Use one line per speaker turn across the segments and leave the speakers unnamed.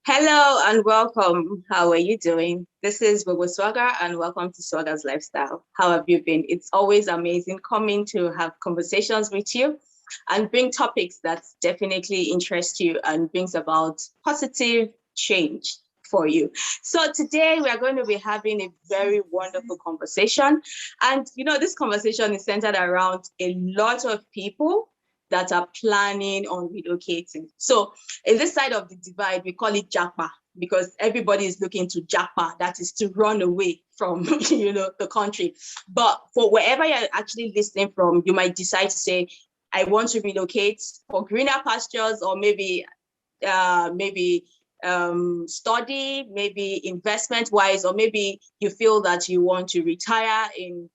Hello and welcome. How are you doing? This is Gbogbo Swagger and welcome to Swagger's Lifestyle. How have you been? It's always amazing coming to have conversations with you and bring topics that definitely interest you and brings about positive change for you. So today we are going to be having a very wonderful conversation. And this conversation is centered around a lot of people that are planning on relocating. So in this side of the divide, we call it JAPA because everybody is looking to JAPA, that is to run away from the country. But for wherever you're actually listening from, you might decide to say, I want to relocate for greener pastures, or maybe study, maybe investment wise, or maybe you feel that you want to retire in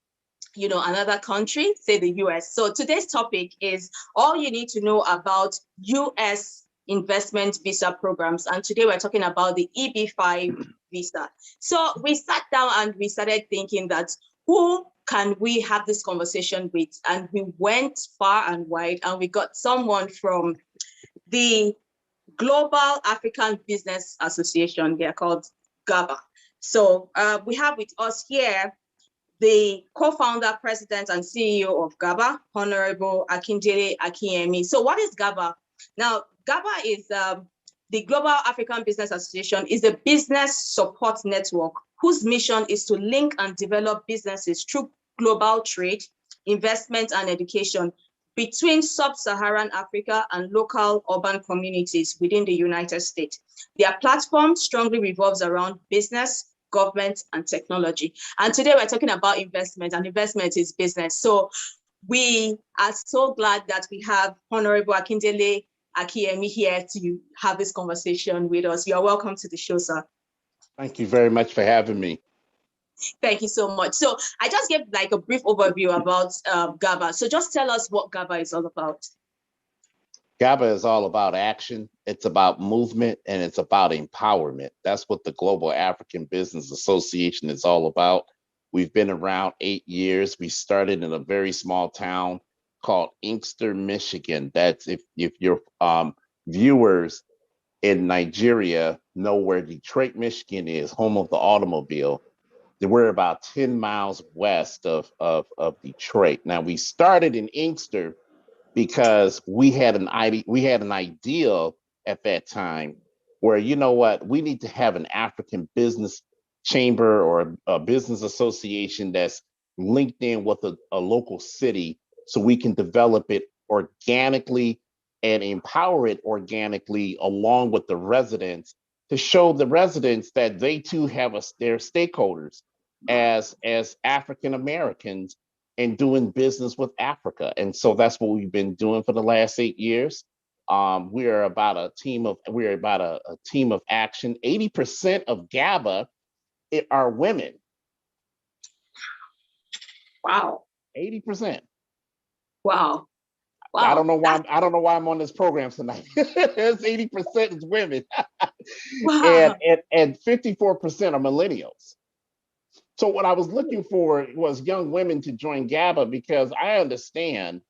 another country, say the US. So today's topic is all you need to know about US investment visa programs. And today we're talking about the EB5 visa. So we sat down and we started thinking that who can we have this conversation with? And we went far and wide and we got someone from the Global African Business Association. They're called GABA. So we have with us here the co-founder, president, and CEO of GABA, Honorable Akindele Akinyemi. So what is GABA? Now, GABA is the Global African Business Association is a business support network whose mission is to link and develop businesses through global trade, investment, and education between sub-Saharan Africa and local urban communities within the United States. Their platform strongly revolves around business, government, and technology. And today we're talking about investment, and investment is business. So we are so glad that we have Honorable Akindele Akinyemi here to have this conversation with us. You are welcome to the show, sir.
Thank you very much for having me.
Thank you so much. So I just gave like a brief overview about GABA. So just tell us what GABA is all about.
GABA is all about action. It's about movement and it's about empowerment. That's what the Global African Business Association is all about. We've been around 8 years. We started in a very small town called Inkster, Michigan. That's if your viewers in Nigeria know where Detroit, Michigan is, home of the automobile. We're about 10 miles west of Detroit. Now we started in Inkster because we had an ideal at that time where, we need to have an African business chamber or a business association that's linked in with a local city so we can develop it organically and empower it organically along with the residents to show the residents that they too have their stakeholders as African Americans and doing business with Africa. And so that's what we've been doing for the last 8 years. We are about a team of action. 80% of GABA are women.
Wow.
80%.
Wow. Wow.
I don't know why I'm on this program tonight. It's 80% is women.
Wow.
And 54% are millennials. So what I was looking for was young women to join GABA because I understand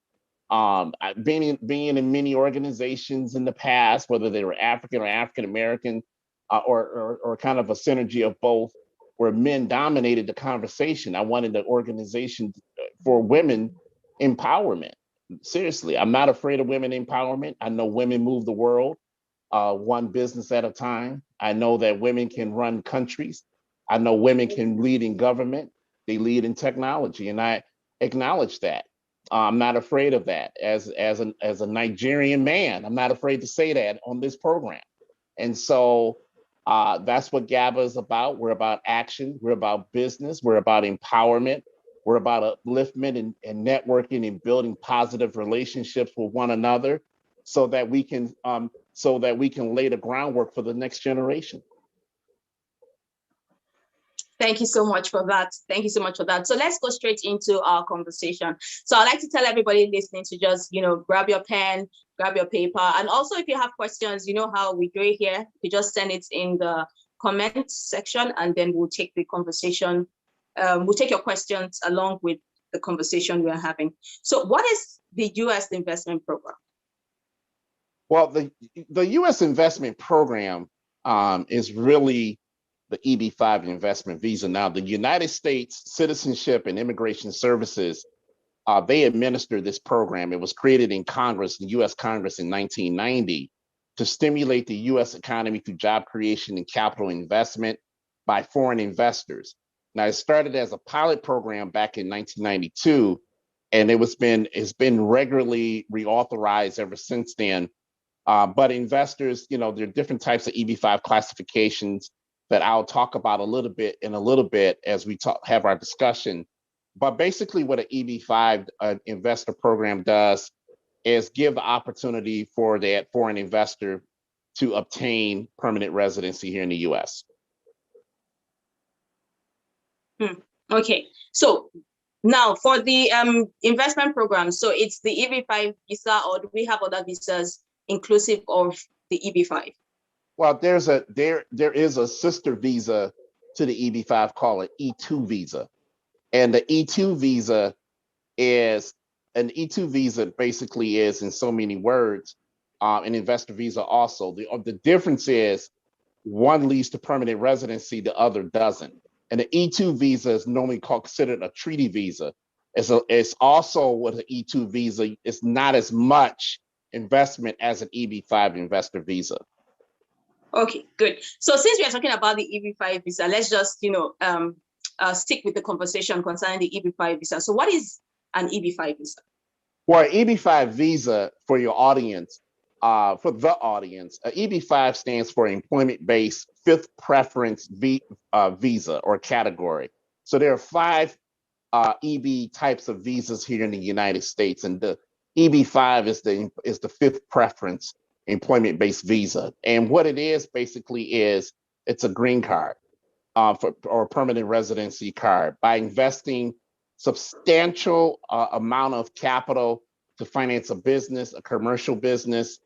being in many organizations in the past, whether they were African or African American, or kind of a synergy of both, where men dominated the conversation. I wanted an organization for women empowerment. Seriously, I'm not afraid of women empowerment. I know women move the world one business at a time. I know that women can run countries. I know women can lead in government. They lead in technology, and I acknowledge that. I'm not afraid of that. As a Nigerian man, I'm not afraid to say that on this program. And so that's what GABA is about. We're about action. We're about business. We're about empowerment. We're about upliftment and networking and building positive relationships with one another, so that we can lay the groundwork for the next generation.
Thank you so much for that. Thank you so much for that. So let's go straight into our conversation. So I'd like to tell everybody listening to just, grab your pen, grab your paper. And also if you have questions, you know how we do it here. You just send it in the comment section and then we'll take the conversation. We'll take your questions along with the conversation we're having. So what is the U.S. investment program?
Well, the U.S. investment program is really the EB-5 investment visa. Now, the United States Citizenship and Immigration Services, they administer this program. It was created in Congress, the US Congress in 1990 to stimulate the US economy through job creation and capital investment by foreign investors. Now, it started as a pilot program back in 1992, and it's been regularly reauthorized ever since then. But investors, there are different types of EB-5 classifications that I'll talk about in a little bit as we have our discussion. But basically what an EB-5 investor program does is give the opportunity for that foreign investor to obtain permanent residency here in the US.
Okay, so now for the investment program, so it's the EB-5 visa, or do we have other visas inclusive of the EB-5?
Well, there is a sister visa to the EB-5 called an E2 visa. And the E2 visa basically is, in so many words, an investor visa also. The difference is one leads to permanent residency, the other doesn't. And the E2 visa is normally considered a treaty visa. It's also what an E2 visa is, not as much investment as an EB-5 investor visa.
Okay, good. So since we are talking about the EB-5 visa, let's just stick with the conversation concerning the EB-5 visa. So what is an EB-5 visa?
Well, an EB-5 visa, for your audience, an EB-5 stands for employment-based fifth preference visa or category. So there are 5 EB types of visas here in the United States, and the EB-5 is the fifth preference employment-based visa. And what it is basically is it's a green card or a permanent residency card. By investing substantial amount of capital to finance a commercial business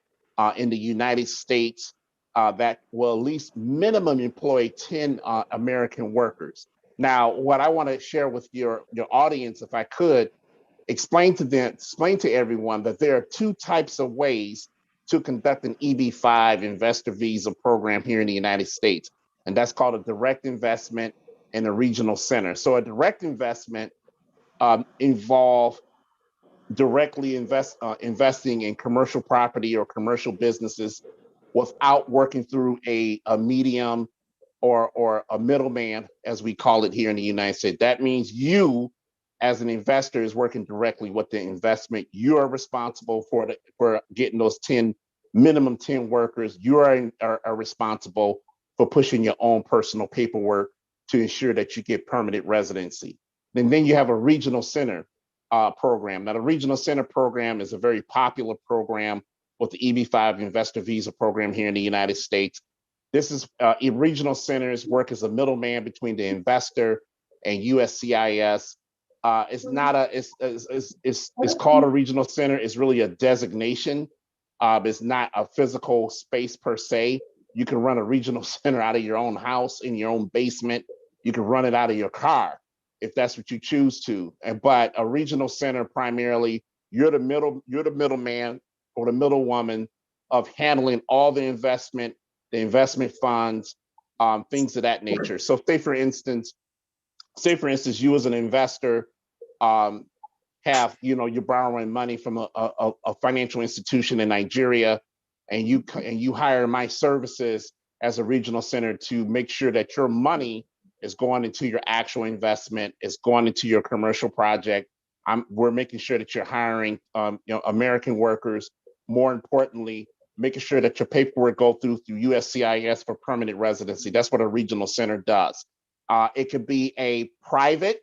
in the United States that will at least minimum employ 10 American workers. Now, what I want to share with your audience, if I could, explain to everyone that there are 2 types of ways to conduct an EB-5 investor visa program here in the United States. And that's called a direct investment and a regional center. So a direct investment involve directly investing in commercial property or commercial businesses without working through a medium or a middleman, as we call it here in the United States. That means you, as an investor, is working directly with the investment. You are responsible for getting those minimum 10 workers. You are responsible for pushing your own personal paperwork to ensure that you get permanent residency. And then you have a regional center program. Now, the regional center program is a very popular program with the EB-5 investor visa program here in the United States. This is regional centers work as a middleman between the investor and USCIS. It's called a regional center. It's really a designation. It's not a physical space per se. You can run a regional center out of your own house, in your own basement. You can run it out of your car if that's what you choose to. But a regional center, primarily, you're the middleman or the middlewoman of handling all the investment funds, things of that nature. So say for instance, you as an investor you're borrowing money from a financial institution in Nigeria, and you hire my services as a regional center to make sure that your money is going into your actual investment, is going into your commercial project. We're making sure that you're hiring American workers. More importantly, making sure that your paperwork go through USCIS for permanent residency. That's what a regional center does. It could be a private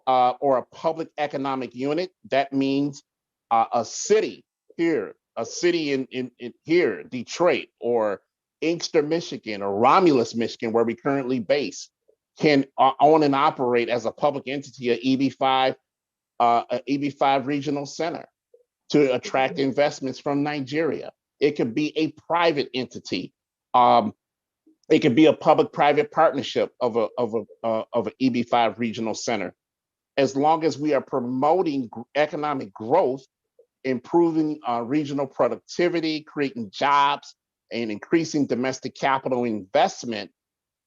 or a public economic unit. That means a city here, in here, Detroit, or Inkster, Michigan, or Romulus, Michigan, where we currently base, can own and operate as a public entity, an EB-5 regional center to attract investments from Nigeria. It could be a private entity. It could be a public-private partnership of an EB-5 regional center. As long as we are promoting economic growth, improving regional productivity, creating jobs, and increasing domestic capital investment,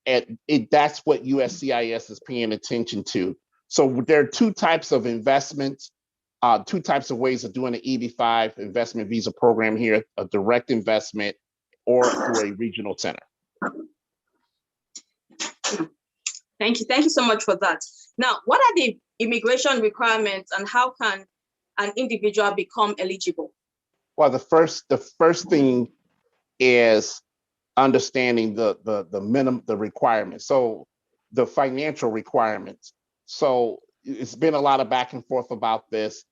that's what USCIS is paying attention to. So there are two types of investments, two types of ways of doing an EB-5 investment visa program here: a direct investment or through a regional center.
Thank you so much for that. Now, what are the immigration requirements and how can an individual become eligible?
Well, the first thing is understanding the requirements. So the financial requirements. So it's been a lot of back and forth about this.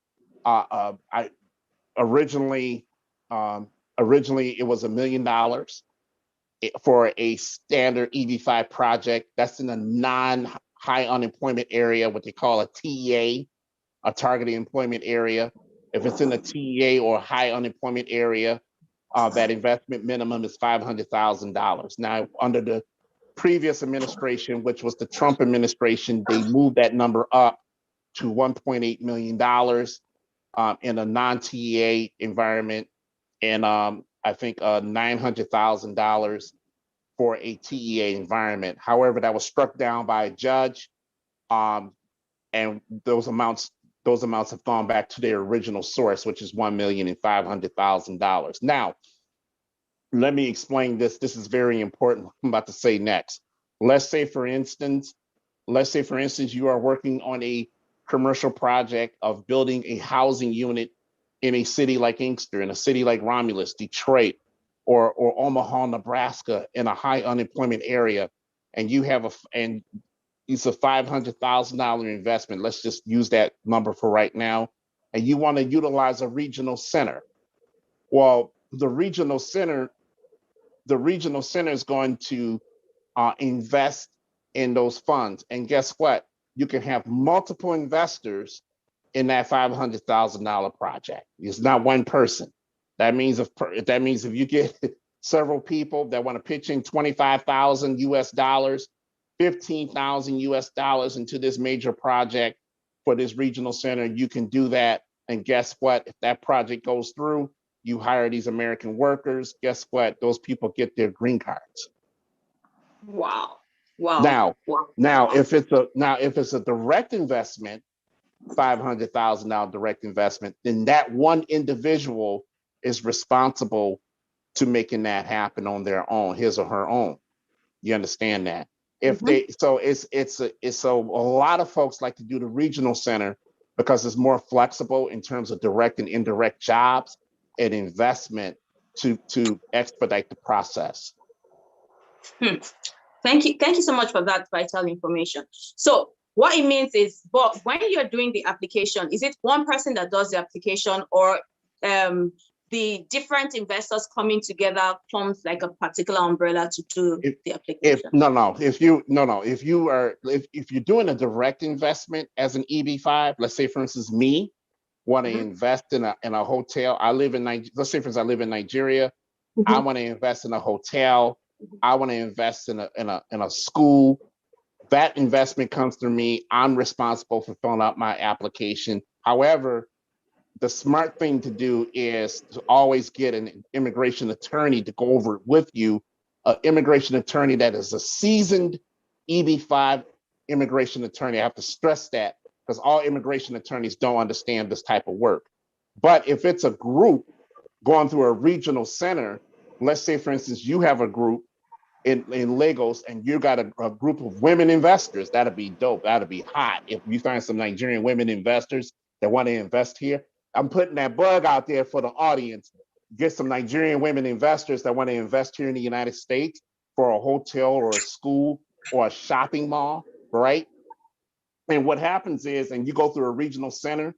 I originally it was $1 million for a standard EB5 project. That's in a non-high unemployment area, what they call a TEA, a targeted employment area. If it's in a TEA or high unemployment area, that investment minimum is $500,000. Now, under the previous administration, which was the Trump administration, they moved that number up to $1.8 million in a non-TEA environment, and I think $900,000 for a TEA environment. However, that was struck down by a judge, and those amounts have gone back to their original source, which is $1,500,000. Now, let me explain this. This is very important. What I'm about to say next. Let's say, for instance, you are working on a commercial project of building a housing unit in a city like Inkster, in a city like Romulus, Detroit, or Omaha, Nebraska, in a high unemployment area, and you have it's a $500,000 investment. Let's just use that number for right now. And you want to utilize a regional center. Well, the regional center is going to invest in those funds. And guess what? You can have multiple investors in that $500,000 project. It's not one person. That means if you get several people that want to pitch in $25,000 US, $15,000 US into this major project for this regional center, you can do that. And guess what? If that project goes through, you hire these American workers. Guess what? Those people get their green cards.
Wow.
Now, if it's a direct investment, $500,000 direct investment, then that one individual is responsible to making that happen on their own, his or her own. You understand that? If a lot of folks like to do the regional center because it's more flexible in terms of direct and indirect jobs and investment to expedite the process.
Thank you so much for that vital information. So what it means is, but when you're doing the application, is it one person that does the application, or the different investors coming together forms like a particular umbrella to do the application?
If you're doing a direct investment as an EB5, let's say for instance me want to invest in a hotel. Let's say for instance I live in Nigeria. I want to invest in a hotel. I want to invest in a school. That investment comes through me. I'm responsible for filling out my application. However, the smart thing to do is to always get an immigration attorney to go over it with you, an immigration attorney that is a seasoned EB5 immigration attorney. I have to stress that because all immigration attorneys don't understand this type of work. But if it's a group going through a regional center, let's say, for instance, you have a group in Lagos and you got a group of women investors, that'd be dope. That'd be hot. If you find some Nigerian women investors that want to invest here, I'm putting that bug out there for the audience. Get some Nigerian women investors that want to invest here in the United States for a hotel or a school or a shopping mall, right? And what happens is, and you go through a regional center,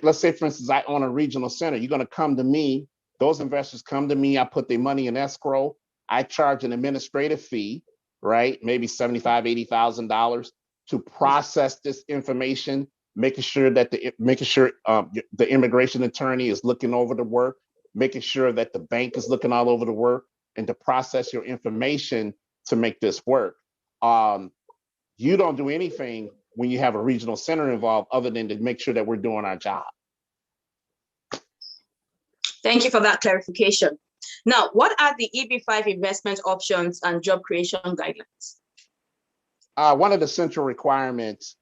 let's say, for instance, I own a regional center, you're going to come to me, those investors come to me, I put their money in escrow, I charge an administrative fee, right? Maybe $75,000, $80,000 to process this information, making sure the immigration attorney is looking over the work, making sure that the bank is looking all over the work, and to process your information to make this work. You don't do anything when you have a regional center involved other than to make sure that we're doing our job.
Thank you for that clarification. Now, what are the EB5 investment options and job creation guidelines?
One of the central requirements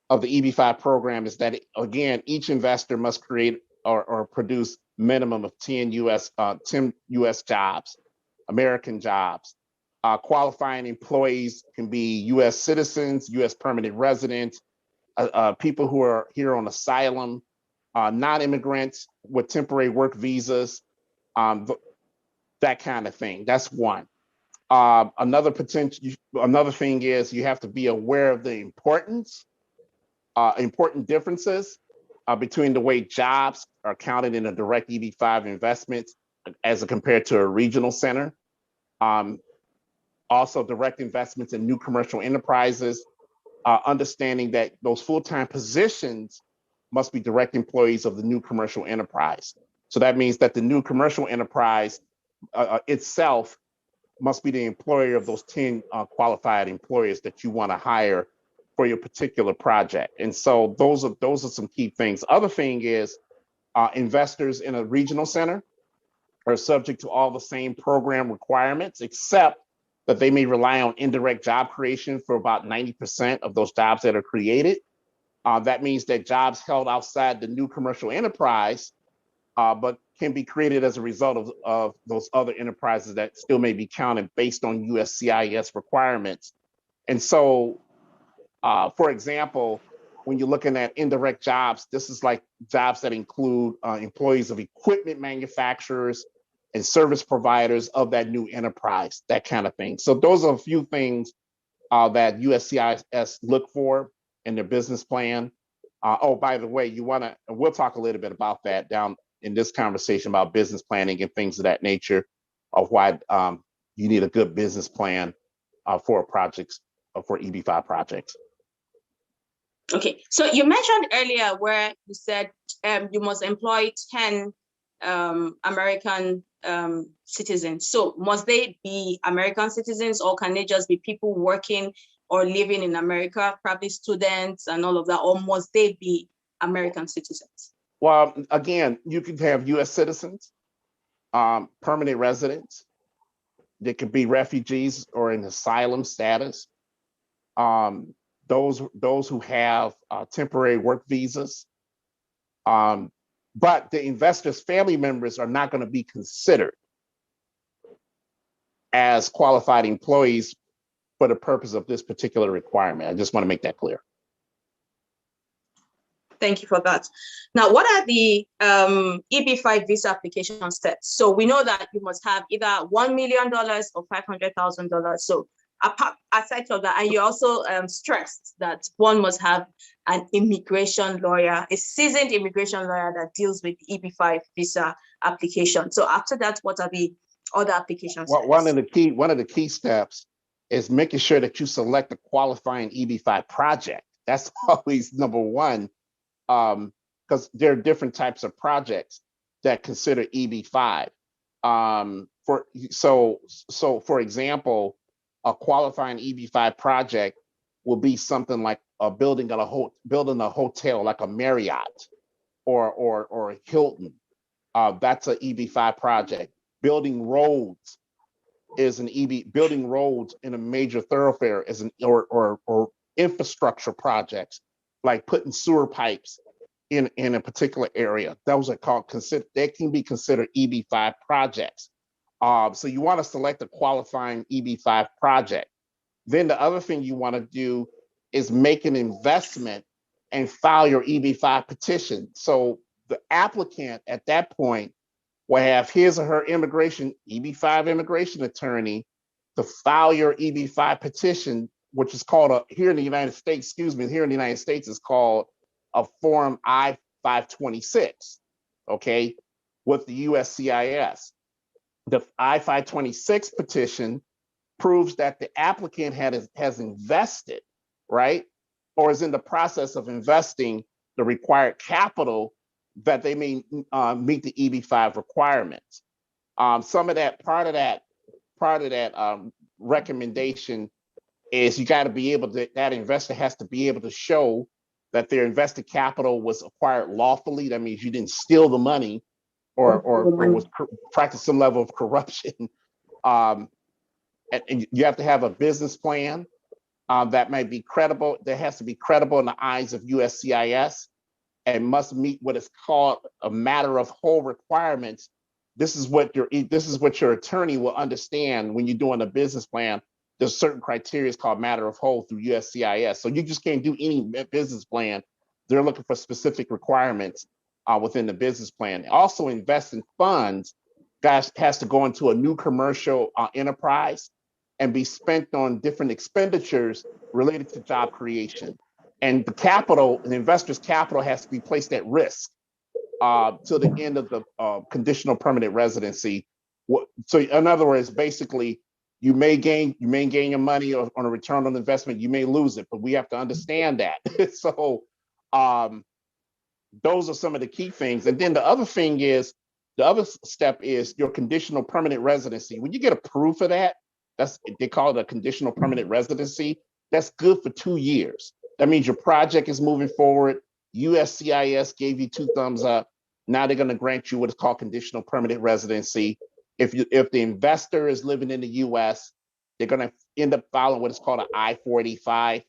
of the EB5 program is that, again, each investor must create or produce minimum of 10 US jobs, American jobs. Qualifying employees can be US citizens, US permanent residents, people who are here on asylum, non-immigrants with temporary work visas, that kind of thing. That's one. Another thing is you have to be aware of the important differences between the way jobs are counted in a direct EB5 investment as compared to a regional center. Also, direct investments in new commercial enterprises, understanding that those full-time positions must be direct employees of the new commercial enterprise. So that means that the new commercial enterprise itself must be the employer of those 10 qualified employers that you want to hire for your particular project. And so those are some key things. Other thing is investors in a regional center are subject to all the same program requirements, except that they may rely on indirect job creation for about 90% of those jobs that are created. That means that jobs held outside the new commercial enterprise, but can be created as a result of those other enterprises that still may be counted based on USCIS requirements. And so, for example, when you're looking at indirect jobs, this is like jobs that include employees of equipment manufacturers and service providers of that new enterprise, that kind of thing. So those are a few things that USCIS look for in their business plan. Oh, by the way, we'll talk a little bit about that down in this conversation about business planning and things of that nature, of why you need a good business plan for projects, for EB5 projects.
Okay, so you mentioned earlier where you said you must employ 10 American citizens. So must they be American citizens, or can they just be people working or living in America, probably students and all of that, or must they be American citizens?
Well, again, you can have US citizens, permanent residents. They could be refugees or in asylum status. Those who have temporary work visas. But the investors' family members are not going to be considered as qualified employees for the purpose of this particular requirement. I just want to make that clear.
Thank you for that. Now, what are the EB5 visa application steps? So we know that you must have either $1 million or $500,000. So aside from that, and you also stressed that one must have an immigration lawyer, a seasoned immigration lawyer that deals with EB5 visa application. So after that, what are the other application steps?
One of the key steps is making sure that you select a qualifying EB5 project. That's always number one, because there are different types of projects that consider EB5. For example, a qualifying EB5 project will be something like building a hotel, like a Marriott or a Hilton. That's an EB5 project. Building roads is building roads in a major thoroughfare is or infrastructure projects, like putting sewer pipes in a particular area. Those are they can be considered EB5 projects. So you want to select a qualifying EB5 project. Then the other thing you want to do is make an investment and file your EB5 petition. So the applicant at that point will have his or her EB5 immigration attorney to file your EB5 petition, which is called here in the United States, is called a Form I-526, okay, with the USCIS. The I-526 petition proves that the applicant has invested, right, or is in the process of investing the required capital that they may meet the EB5 requirements. Some of that, part of that recommendation is you got to be able to, that investor has to be able to show that their invested capital was acquired lawfully. That means you didn't steal the money was practice some level of corruption. And you have to have a business plan that may be credible. That has to be credible in the eyes of USCIS and must meet what is called a matter of whole requirements. This is what your attorney will understand when you're doing a business plan. There's certain criteria called matter of whole through USCIS. So you just can't do any business plan. They're looking for specific requirements within the business plan. Also, invest in funds, guys, has to go into a new commercial enterprise and be spent on different expenditures related to job creation. And the capital, an investor's capital has to be placed at risk till the end of the conditional permanent residency. So in other words, basically, you may gain your money on a return on investment, you may lose it, but we have to understand that. So those are some of the key things. And then the other thing is, the other step is your conditional permanent residency. When you get approved for that, they call it a conditional permanent residency. That's good for 2 years. That means your project is moving forward. USCIS gave you 2 thumbs up. Now they're going to grant you what is called conditional permanent residency. If the investor is living in the US, they're going to end up filing what is called an I-485.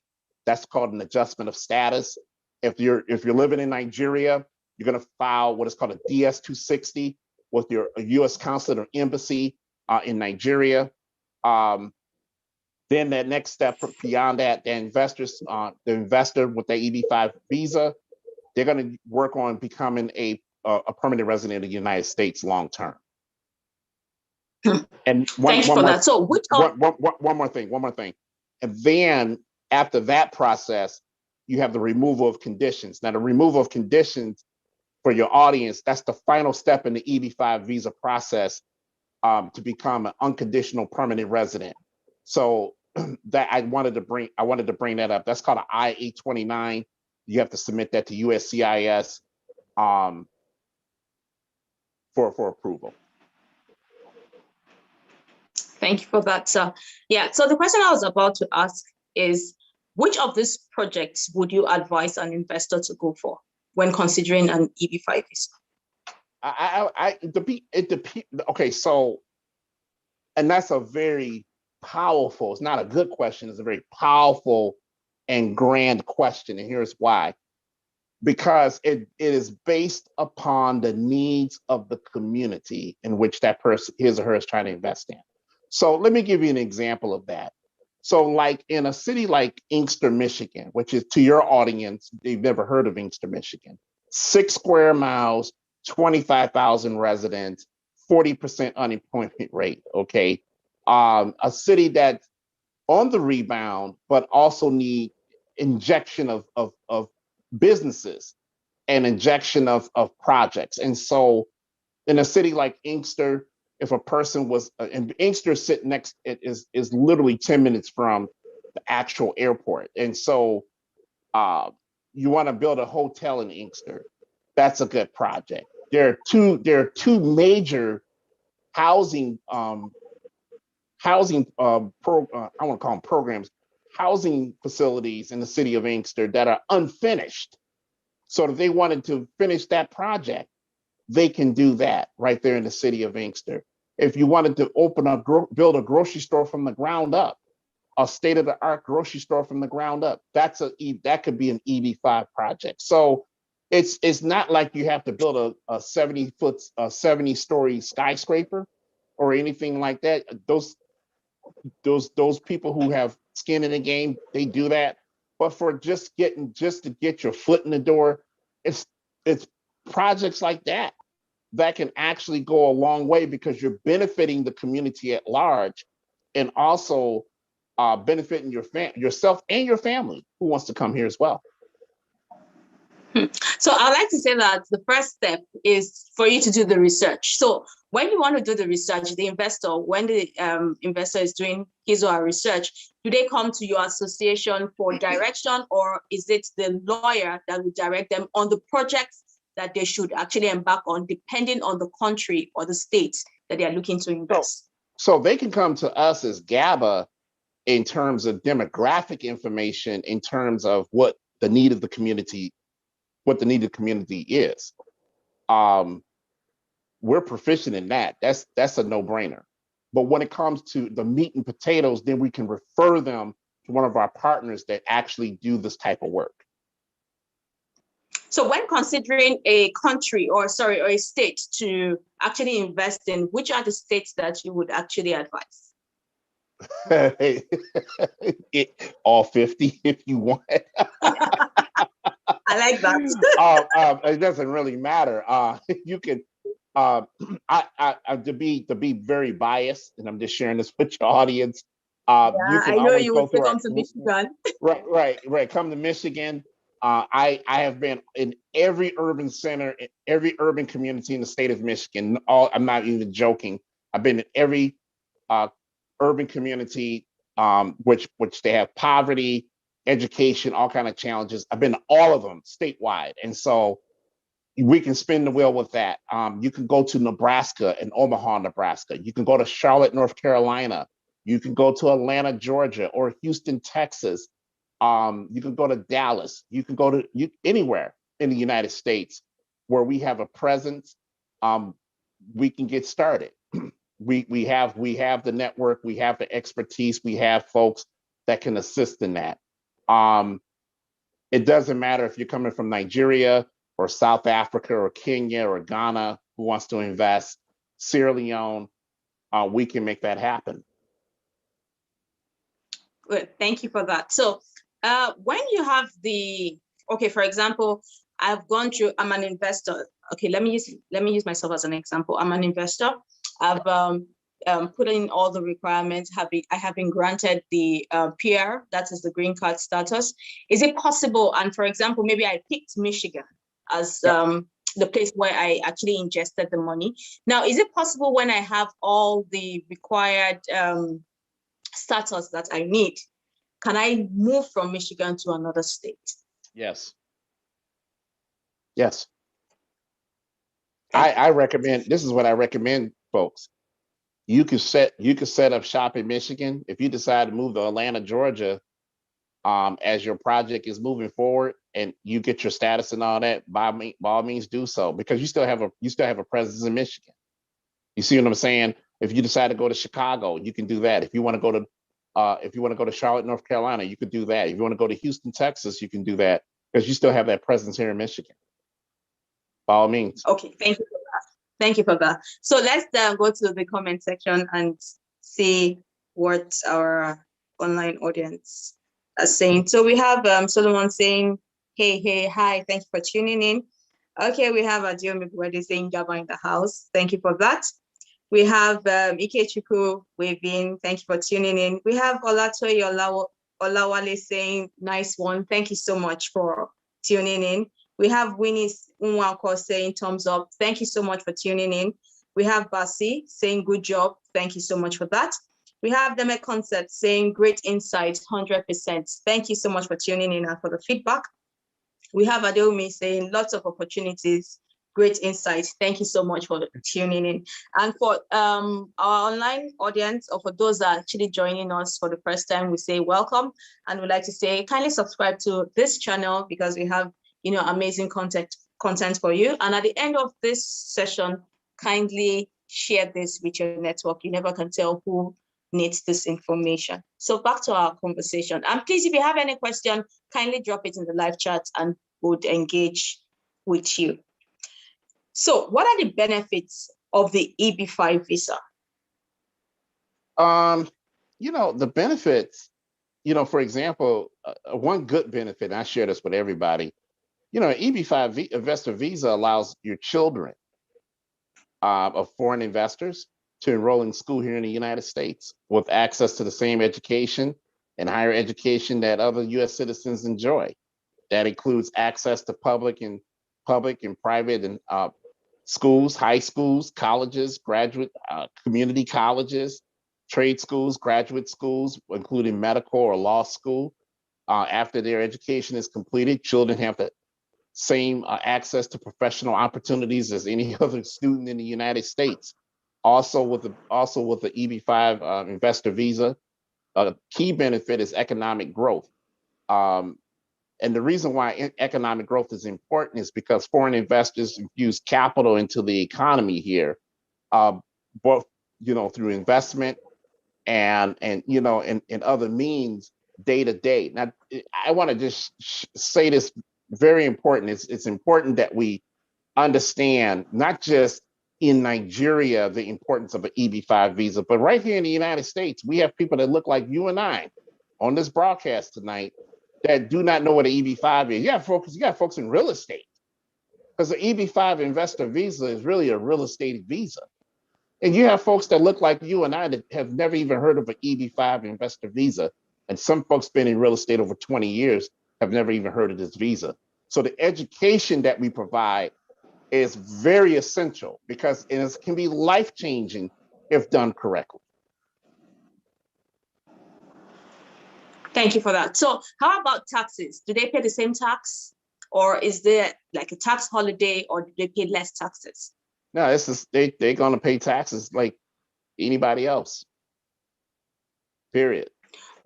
That's called an adjustment of status. If you're living in Nigeria, you're going to file what is called a DS-260 with your US consulate or embassy in Nigeria. Then that next step beyond that, the investor with the EB-5 visa, they're going to work on becoming a permanent resident of the United States long term. And one more thing. And then after that process, you have the removal of conditions. Now, the removal of conditions for your audience, that's the final step in the EB-5 visa process to become an unconditional permanent resident. So that I wanted to bring that up. That's called an I-829. You have to submit that to USCIS for approval.
Thank you for that, sir. Yeah, so the question I was about to ask is, which of these projects would you advise an investor to go for when considering an EB5 visa?
Okay, so, and that's a very powerful, it's not a good question, it's a very powerful and grand question, and here's why. Because it is based upon the needs of the community in which that person, his or her, is trying to invest in. So let me give you an example of that. So like in a city like Inkster, Michigan, which is, to your audience, they've never heard of Inkster, Michigan, 6 square miles, 25,000 residents, 40% unemployment rate, okay? A city that's on the rebound, but also need injection of businesses and injection of projects. And so in a city like Inkster, if a person was, and Inkster sitting next, it is literally 10 minutes from the actual airport. And so you want to build a hotel in Inkster, that's a good project. There are two major housing I want to call them programs, housing facilities in the city of Inkster that are unfinished. So if they wanted to finish that project, they can do that right there in the city of Inkster. If you wanted to build a grocery store from the ground up, a state-of-the-art grocery store from the ground up, that could be an EB5 project. So it's not like you have to build a 70-story skyscraper or anything like that. Those people who have skin in the game, they do that. But for just to get your foot in the door, it's projects like that can actually go a long way, because you're benefiting the community at large, and also benefiting yourself and your family who wants to come here as well.
So I'd like to say that the first step is for you to do the research. So when you want to do the research, the investor, when the investor is doing his or her research, do they come to your association for direction, or is it the lawyer that will direct them on the projects that they should actually embark on, depending on the country or the state that they are looking to invest?
So they can come to us as GABA in terms of demographic information, in terms of what the need of the community is. we're proficient in that. That's a no-brainer. But when it comes to the meat and potatoes, then we can refer them to one of our partners that actually do this type of work.
So when considering a country or a state to actually invest in, which are the states that you would actually advise?
All 50 if you want.
I like that.
It doesn't really matter. You can to be very biased, and I'm just sharing this with your audience. You can
I know
always
you
go
would
through
come to Michigan.
Right. Come to Michigan. I have been in every urban center, in every urban community in the state of Michigan. I'm not even joking. I've been in every urban community, which they have poverty, education, all kind of challenges. I've been to all of them statewide, and so we can spin the wheel with that. You can go to Nebraska and Omaha, Nebraska. You can go to Charlotte, North Carolina. You can go to Atlanta, Georgia, or Houston, Texas. You can go to Dallas. You can go to anywhere in the United States where we have a presence. We can get started. We have the network. We have the expertise. We have folks that can assist in that. It doesn't matter if you're coming from Nigeria or South Africa or Kenya or Ghana who wants to invest, Sierra Leone, we can make that happen.
Good, thank you for that. So when you have for example, I'm an investor. Okay, let me use myself as an example. I'm an investor. I've put in all the requirements. I have been granted the PR, that is the green card status. Is it possible? And for example, maybe I picked Michigan as the place where I actually ingested the money. Now, is it possible when I have all the required status that I need, can I move from Michigan to another state?
Yes. I recommend, this is what I recommend, folks. You could set up shop in Michigan. If you decide to move to Atlanta, Georgia, as your project is moving forward and you get your status and all that, by all means do so, because you still have a presence in Michigan. You see what I'm saying? If you decide to go to Chicago, you can do that. If you want to go to Charlotte, North Carolina, you could do that. If you want to go to Houston, Texas, you can do that, because you still have that presence here in Michigan. By all means.
Okay, thank you for that. Thank you for that. So let's go to the comment section and see what our online audience are saying. So we have Solomon saying, hey, hi, thank you for tuning in. Okay, we have Adiomi Bwede saying GABA in the house. Thank you for that. We have Ikechukwu waving. Thank you for tuning in. We have Olatoye Olawale saying, nice one. Thank you so much for tuning in. We have Winnie Unwako saying thumbs up. Thank you so much for tuning in. We have Basi saying good job. Thank you so much for that. We have Demet Concept saying great insights, 100%. Thank you so much for tuning in and for the feedback. We have Adeomi saying lots of opportunities, great insights. Thank you so much for tuning in. And for our online audience, or for those that are actually joining us for the first time, we say welcome. And we'd like to say kindly subscribe to this channel, because we have amazing content for you. And at the end of this session, kindly share this with your network. You never can tell who needs this information. So back to our conversation. And please, if you have any question, kindly drop it in the live chat and we'll engage with you. So what are the benefits of the EB5 visa?
The benefits, for example, one good benefit, and I share this with everybody, EB5 investor visa allows your children of foreign investors to enroll in school here in the United States with access to the same education and higher education that other U.S. citizens enjoy. That includes access to public and private and schools, high schools, colleges, graduate community colleges, trade schools, graduate schools, including medical or law school. After their education is completed, children have the same access to professional opportunities as any other student in the United States. Also with the EB5 investor visa, a key benefit is economic growth. And the reason why economic growth is important is because foreign investors infuse capital into the economy here, both through investment and other means day to day. Now, I want to just say this very important. It's important that we understand not just in Nigeria the importance of an EB-5 visa, but right here in the United States, we have people that look like you and I on this broadcast tonight that do not know what an EB-5 is. You got folks in real estate, because the EB-5 investor visa is really a real estate visa. And you have folks that look like you and I that have never even heard of an EB-5 investor visa. And some folks been in real estate over 20 years have never even heard of this visa. So the education that we provide is very essential, because it can be life-changing if done correctly.
Thank you for that. So how about taxes? Do they pay the same tax, or is there like a tax holiday, or do they pay less taxes?
No, they're going to pay taxes like anybody else. Period.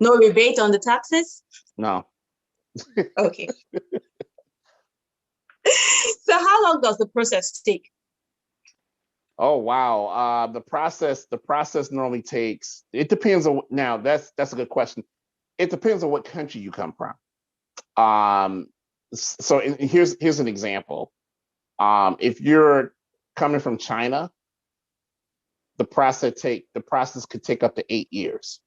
No rebate on the taxes?
No.
Okay. So how long does the process take?
Oh wow. The process normally takes, it depends on, now that's a good question. It depends on what country you come from. So here's an example. If you're coming from China, the process could take up to 8 years.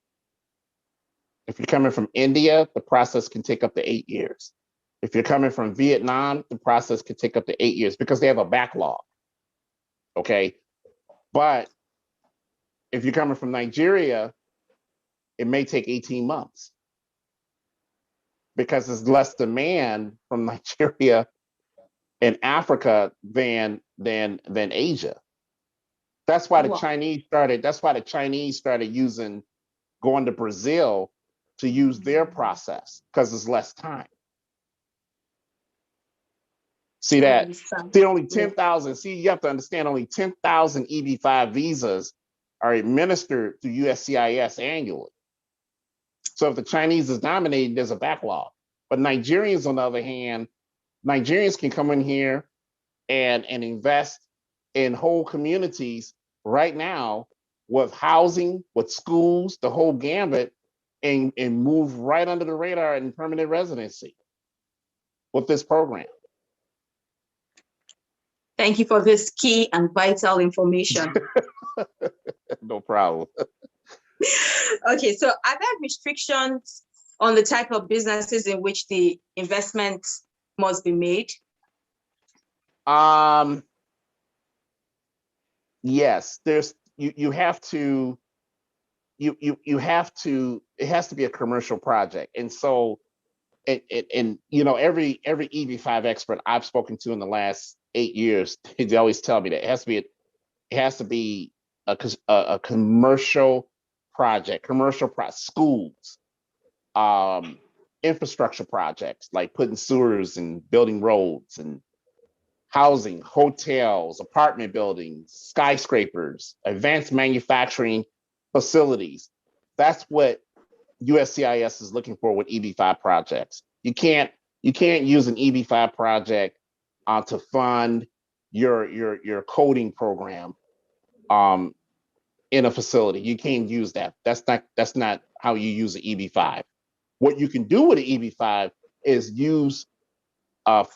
If you're coming from India, the process can take up to 8 years. If you're coming from Vietnam, the process could take up to 8 years because they have a backlog. Okay. But if you're coming from Nigeria, it may take 18 months because there's less demand from Nigeria and Africa than Asia. That's why the Chinese started going to Brazil to use their process, because there's less time. See that? See, only 10,000. See, you have to understand, only 10,000 EB-5 visas are administered through USCIS annually. So if the Chinese is dominating, there's a backlog. But Nigerians, on the other hand, Nigerians can come in here and invest in whole communities right now with housing, with schools, the whole gambit, and move right under the radar in permanent residency with this program.
Thank you for this key and vital information.
No problem.
Okay, so are there restrictions on the type of businesses in which the investment must be made?
Yes, there's you have to it has to be a commercial project. And so and every EB-5 expert I've spoken to in the last 8 years, they always tell me that it has to be a commercial project, schools, infrastructure projects like putting sewers and building roads, and housing, hotels, apartment buildings, skyscrapers, advanced manufacturing facilities. That's what USCIS is looking for with EB-5 projects. You can't use an EB-5 project to fund your coding program in a facility. You can't use that. That's not how you use an EB-5. What you can do with an EB-5 is use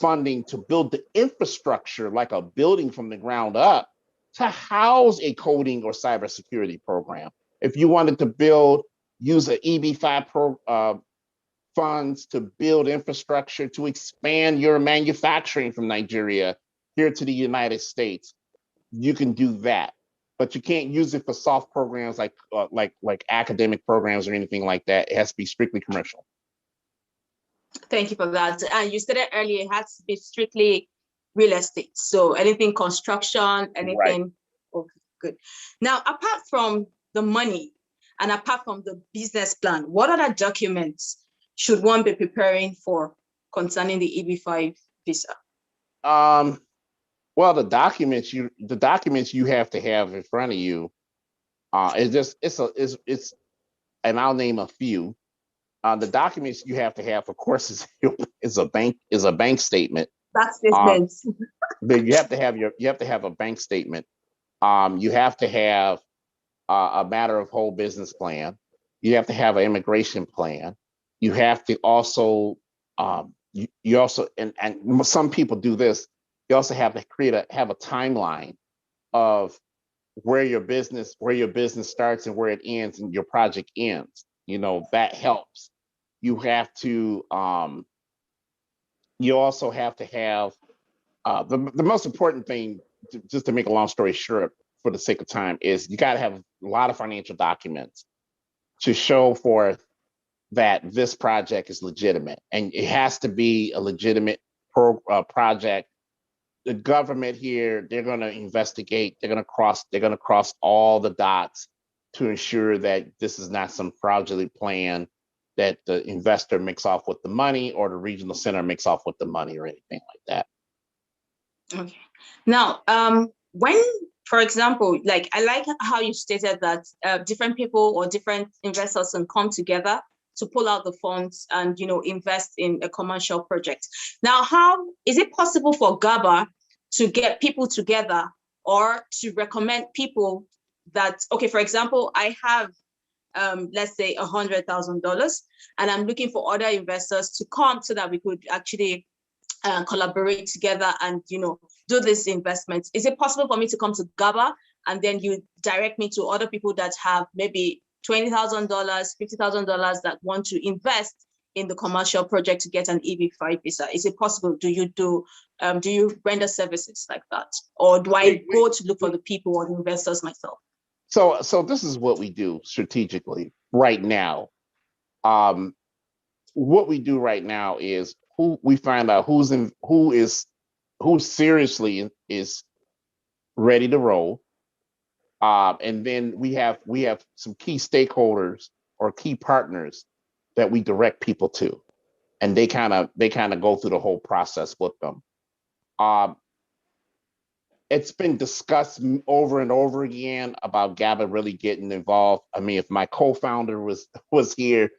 funding to build the infrastructure, like a building from the ground up, to house a coding or cybersecurity program. If you wanted to use an EB-5 funds to build infrastructure to expand your manufacturing from Nigeria here to the United States, you can do that. But you can't use it for soft programs like academic programs or anything like that. It has to be strictly commercial.
Thank you for that. And you said it earlier, it has to be strictly real estate. So anything construction, anything. Right. Okay, good. Now, apart from the money and apart from the business plan, what other documents should one be preparing for concerning the EB-5 visa?
Well, the documents you have to have in front of you, and I'll name a few. The documents you have to have, of course, is a bank statement.
That statement.
But you have to have a bank statement. You have to have a matter of whole business plan. You have to have an immigration plan. You have to also you also and some people do this. You also have to have a timeline of where your business starts and where it ends and your project ends. You know, that helps. You have to you also have to have the most important thing, just to make a long story short for the sake of time, is you got to have a lot of financial documents to show forth that this project is legitimate, and it has to be a legitimate project. The government here, they're going to investigate, they're going to cross all the dots to ensure that this is not some fraudulent plan that the investor makes off with the money or the regional center makes off with the money or anything like that.
Okay. Now, when, for example, like I like how you stated that different people or different investors can come together to pull out the funds and, you know, invest in a commercial project. Now, how is it possible for GABA to get people together or to recommend people that, okay, for example, I have, let's say $100,000 and I'm looking for other investors to come so that we could actually collaborate together and, you know, do this investment. Is it possible for me to come to GABA and then you direct me to other people that have maybe $20,000, $50,000 that want to invest in the commercial project to get an EB5 visa? Is it possible? Do you render services like that? Or do I go to look for the people or the investors myself?
So this is what we do strategically right now. What we do right now is we find out who seriously is ready to roll. And then we have some key stakeholders or key partners that we direct people to, and they kind of go through the whole process with them. It's been discussed over and over again about GABA really getting involved. I mean, if my co-founder was here,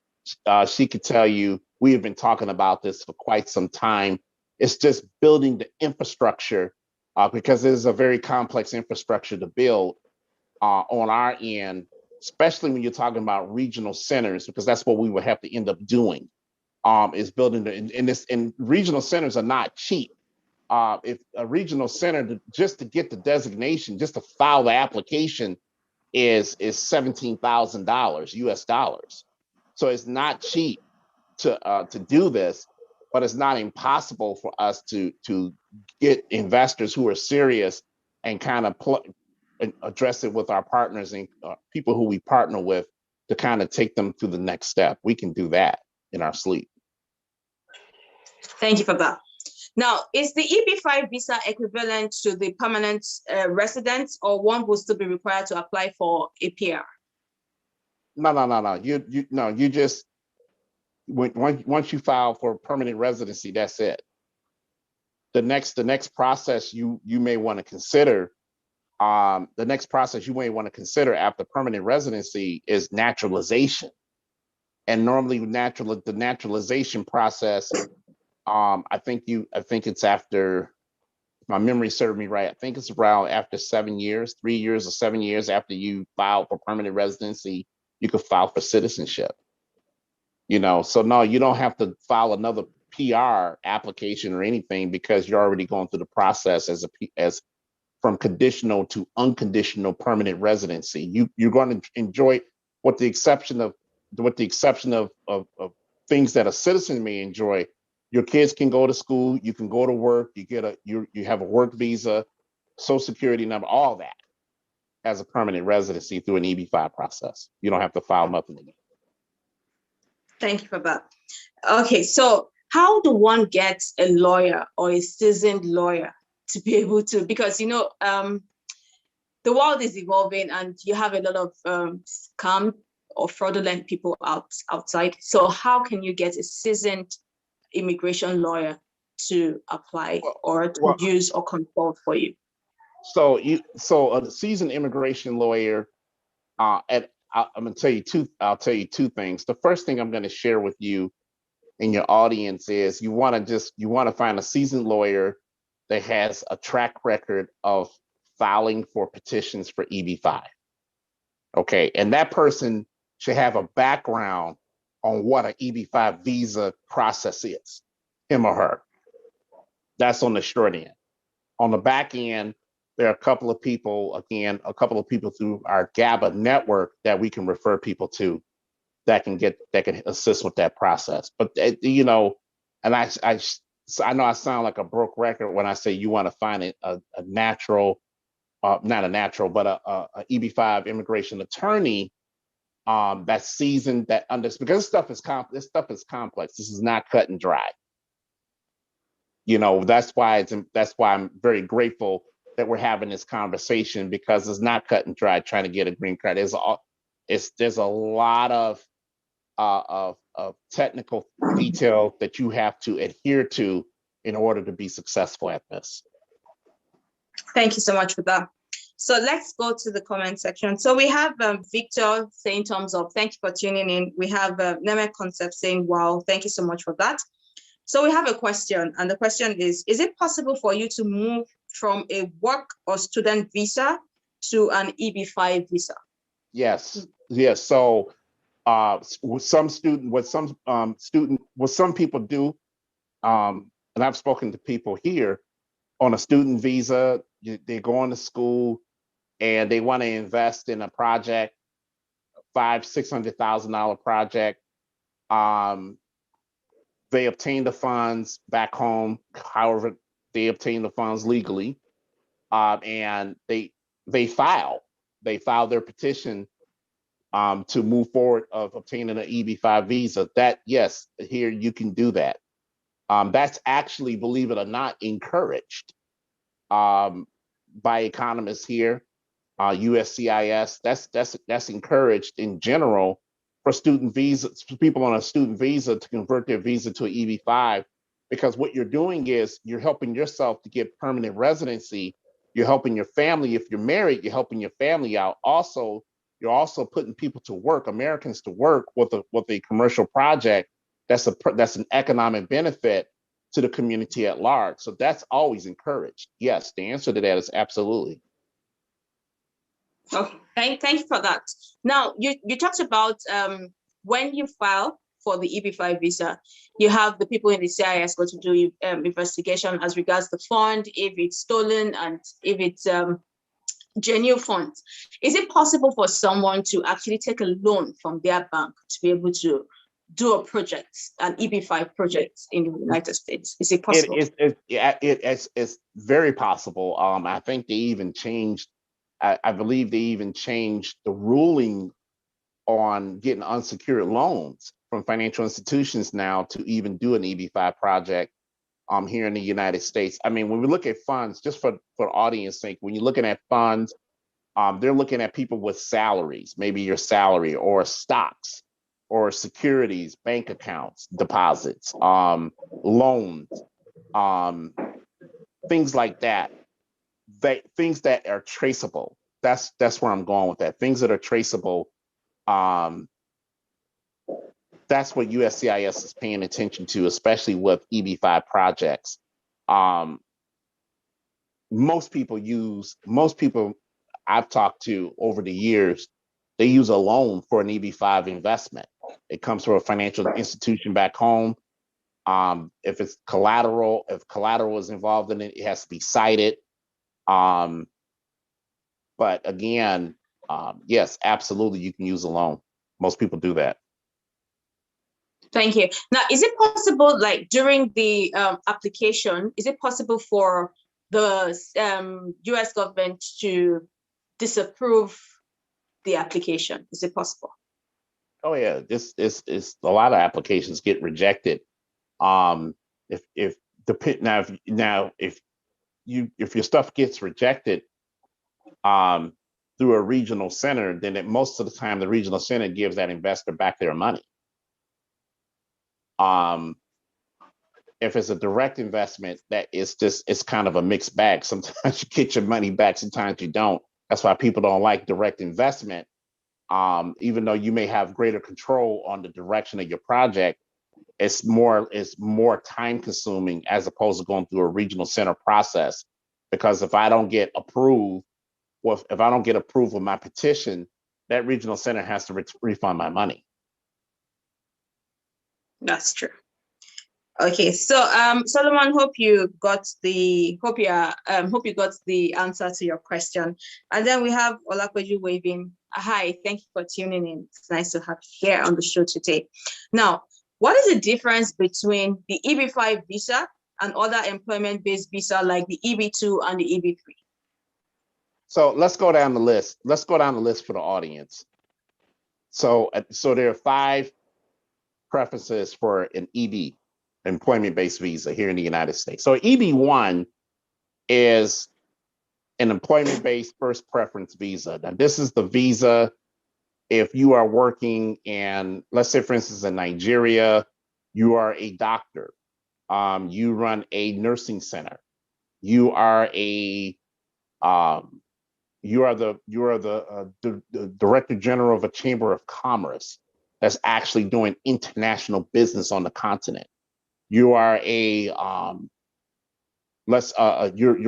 she could tell you we have been talking about this for quite some time. It's just building the infrastructure because there's a very complex infrastructure to build on our end, especially when you're talking about regional centers, because that's what we would have to end up doing, is building and regional centers are not cheap. If a regional center, just to get the designation, just to file the application is $17,000 US dollars. So it's not cheap to do this, but it's not impossible for us to get investors who are serious and kind of address it with our partners and people who we partner with to kind of take them to the next step. We can do that in our sleep.
Thank you for that. Now, is the EB5 visa equivalent to the permanent residence, or one will still be required to apply for a PR?
No. You just once you file for permanent residency, that's it. The next process you may want to consider. The next process you may want to consider after permanent residency is naturalization, and normally the naturalization process. I think it's after, if my memory serves me right, I think it's around after 7 years, 3 years or 7 years after you file for permanent residency, you could file for citizenship. You know, so no, you don't have to file another PR application or anything because you're already going through the process as from conditional to unconditional permanent residency. You're going to enjoy with the exception of things that a citizen may enjoy. Your kids can go to school, you can go to work, you have a work visa, social security number, all that as a permanent residency through an EB-5 process. You don't have to file nothing again.
Thank you for that. Okay, so how do one get a lawyer or a seasoned lawyer to be able to, because, you know, the world is evolving and you have a lot of scam or fraudulent people outside. So how can you get a seasoned immigration lawyer to apply or to use or consult for you?
So a seasoned immigration lawyer, I'm going to tell you two. I'll tell you two things. The first thing I'm going to share with you and your audience is you want to find a seasoned lawyer that has a track record of filing for petitions for EB-5. Okay, and that person should have a background on what an EB-5 visa process is, him or her. That's on the short end. On the back end, there are a couple of people through our GABA network that we can refer people to that can assist with that process. But you know, and I know I sound like a broke record when I say you want to find a natural, not a natural, but a EB-5 immigration attorney that's seasoned, that understands, because this stuff is complex. This is not cut and dry. You know, that's why I'm very grateful that we're having this conversation, because it's not cut and dry trying to get a green card. There's a lot of technical detail that you have to adhere to in order to be successful at this.
Thank you so much for that. So let's go to the comment section. So we have Victor saying thumbs up. Thank you for tuning in. We have Neme Concept saying, wow, thank you so much for that. So we have a question, and the question is it possible for you to move from a work or student visa to an EB-5 visa?
Yes. So what some people do, and I've spoken to people here on a student visa, they go on to school and they want to invest in a project, $500,000-$600,000 project. They obtain the funds back home, however they obtain the funds legally, and they file their petition to move forward of obtaining an EB-5 visa. That, yes, here you can do that. That's actually, believe it or not, encouraged by economists here, USCIS. That's encouraged in general for student visas, for people on a student visa to convert their visa to an EB-5, because what you're doing is you're helping yourself to get permanent residency. You're helping your family. If you're married, you're helping your family out. Also, you're also putting people to work, Americans to work with a commercial project that's an economic benefit to the community at large. So that's always encouraged. Yes, the answer to that is absolutely.
Okay, thank you for that. Now, you talked about when you file for the EB-5 visa, you have the people in the CIS go to do investigation as regards the fund, if it's stolen and if it's genuine funds. Is it possible for someone to actually take a loan from their bank to be able to do a project, an EB-5 project in the United States? Is it possible?
It's very possible. I think they even changed, I believe they even changed the ruling on getting unsecured loans from financial institutions now to even do an EB-5 project here in the United States. I mean, when we look at funds, just for audience sake, when you're looking at funds, they're looking at people with salaries, maybe your salary, or stocks, or securities, bank accounts, deposits, loans, things like that. Things that are traceable. That's where I'm going with that. Things that are traceable. That's what USCIS is paying attention to, especially with EB-5 projects. Most people I've talked to over the years, they use a loan for an EB-5 investment. It comes from a financial institution back home. If collateral is involved in it, it has to be cited. But again, yes, absolutely, you can use a loan. Most people do that.
Thank you. Now, is it possible, like during the application, is it possible for the US government to disapprove the application? Is it possible?
Oh yeah, this is a lot of applications get rejected. If your stuff gets rejected through a regional center, then most of the time the regional center gives that investor back their money. If it's a direct investment, it's kind of a mixed bag. Sometimes you get your money back, sometimes you don't. That's why people don't like direct investment. Even though you may have greater control on the direction of your project, it's more time consuming as opposed to going through a regional center process. Because if I don't get approved, well, if I don't get approved with my petition, that regional center has to refund my money.
That's true. Okay, so Solomon, hope you got the answer to your question. And then we have Olakweju waving. Hi, thank you for tuning in. It's nice to have you here on the show today. Now, what is the difference between the EB5 visa and other employment-based visa like the EB2 and the EB3?
So let's go down the list. Let's go down the list for the audience. So there are 5 preferences for an EB, employment-based visa here in the United States. So EB1 is an employment-based first preference visa. Now, this is the visa if you are working in, let's say, for instance, in Nigeria, you are a doctor, you run a nursing center, you are the Director General of a Chamber of Commerce that's actually doing international business on the continent. You are you're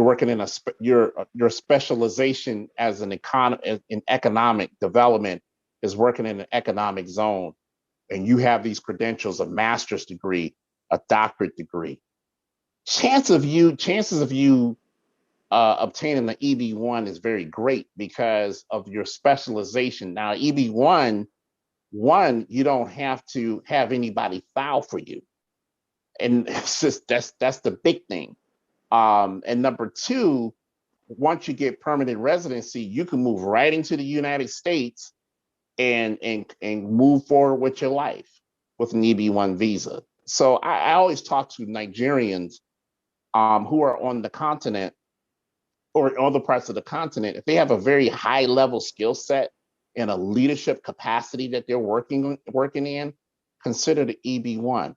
working in your specialization as in economic development is working in an economic zone, and you have these credentials, a master's degree, a doctorate degree. Chances of you obtaining the EB1 is very great because of your specialization. Now, EB1, you don't have to have anybody file for you. And it's just, that's the big thing. And number 2, once you get permanent residency, you can move right into the United States and move forward with your life with an EB1 visa. So I always talk to Nigerians who are on the continent or other parts of the continent. If they have a very high level skill set in a leadership capacity that they're working in, consider the EB1.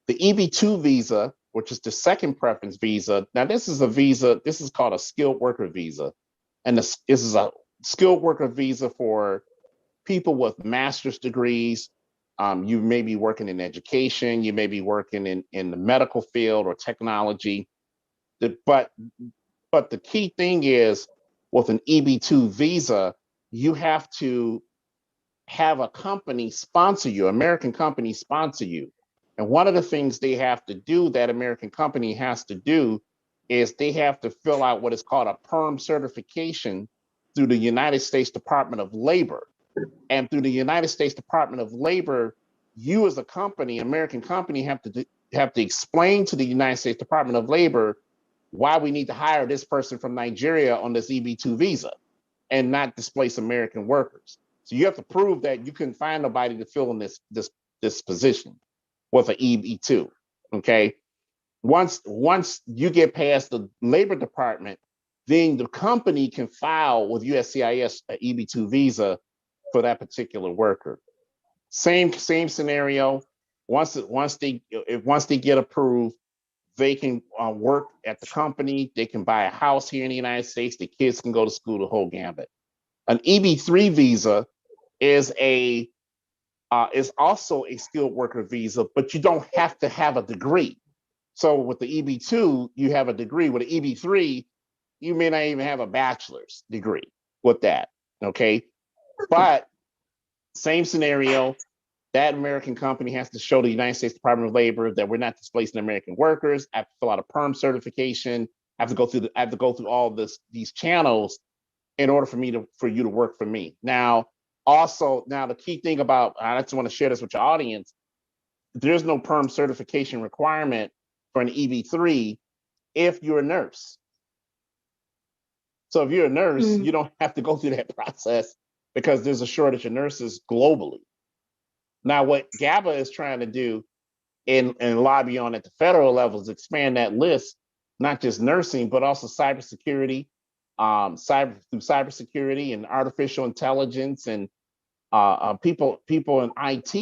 The EB2 visa, which is the second preference visa. Now, this is called a skilled worker visa. And this is a skilled worker visa for people with master's degrees. You may be working in education, you may be working in the medical field or technology. But the key thing is with an EB2 visa, you have to have a company sponsor you, American company sponsor you. And one of the things they have to do, that American company has to do, is they have to fill out what is called a PERM certification through the United States Department of Labor. And through the United States Department of Labor, you as a company, American company, have to explain to the United States Department of Labor why we need to hire this person from Nigeria on this EB2 visa and not displace American workers. So you have to prove that you couldn't find nobody to fill in this position with an EB2. Okay. Once you get past the Labor Department, then the company can file with USCIS an EB2 visa for that particular worker. Same scenario. Once they get approved, they can work at the company. They can buy a house here in the United States. The kids can go to school, the whole gambit. An EB3 visa is also a skilled worker visa, but you don't have to have a degree. So with the EB2, you have a degree. With the EB3, you may not even have a bachelor's degree with that. Okay, but same scenario. That American company has to show the United States Department of Labor that we're not displacing American workers. I have to fill out a PERM certification. I have to go through all these channels in order for you to work for me. Now, the key thing about, I just want to share this with your audience. There's no PERM certification requirement for an EB3 if you're a nurse. So if you're a nurse, you don't have to go through that process because there's a shortage of nurses globally. Now, what GABA is trying to do and lobby on at the federal level is expand that list, not just nursing, but also cybersecurity, through cybersecurity and artificial intelligence and people in IT.